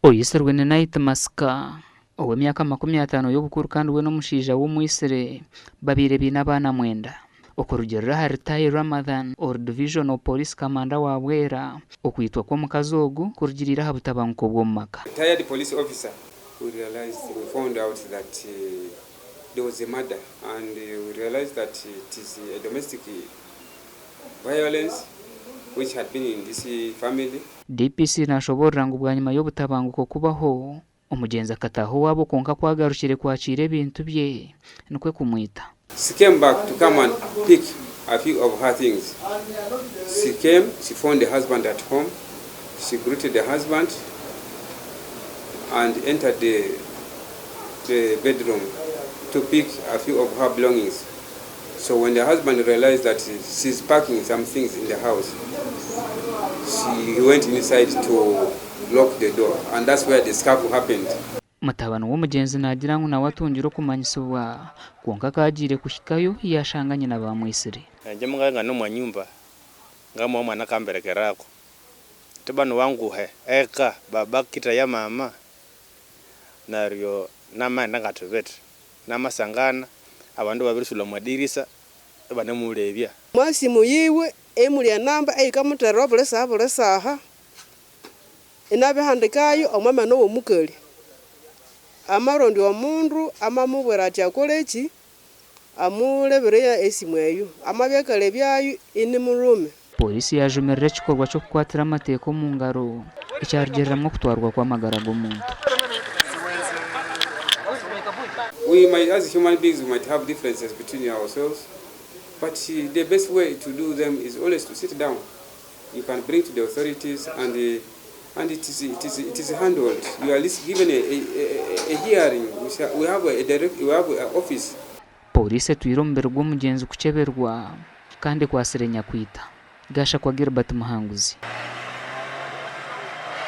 Oyiserwe ne Night Maska ow'emyaka 50 y'obukuru kandi we n'omushaija w'omwisire babire bina abana 9 okurugerera hari Tayi Ramadhan or Divisional Police Commander wa Bwera okwitwa kw'omukazi ogu kurugirira ha butabanguko bw'omumaka. Retired police officer we found out that there was a murder and we realized that it is a domestic violence which had been in this family. DPC nashoborera ngo bwanyuma y'obutabanguko kubaho omugenzi akataho wabo konka kwagarukire kwakira ebintu bye nukwe kumwita. She came back to come and pick a few of her things. She came, she found the husband at home. She greeted the husband and entered the bedroom to pick a few of her belongings. So when the husband realized that she's packing some things in the house, she went inside to lock the door, and that's where the scuffle happened. Mutabano w'omugenzi nagira ngo nawe atungira okumanyisibwa konka kagire kushikayo yashanganye na bamwisire. Nje muganga no mwanyumba ngamo mwana kamberekerako tebano wangu eka baba kita ya mama naryo namanda ngatubete namasangana abandu babirusula mwadirisa bane mulebya mwasi muyiwe emulya namba eikamutera bulesa inabe handikayo omama no omukali amarondi wa mundu amamubwera ati akolechi amulebereya esimweyo amabyekale byayo ini murume. Polisi yajumerera ekikorwa cyo kukwatira amateeko mu ngaro ekyarugeriramwo kutwarwa kw'amagara g'omuntu. We might, as human beings, we might have differences between ourselves, but the best way to do them is always to sit down. You can bring to the authorities and it is handled. You are at least given a hearing. We have an office. Polisi tuyiro mbere rw'omugenzi kuceberwa kandi kwasirenya kwita gasha kwa Gilbert Muhanguzi.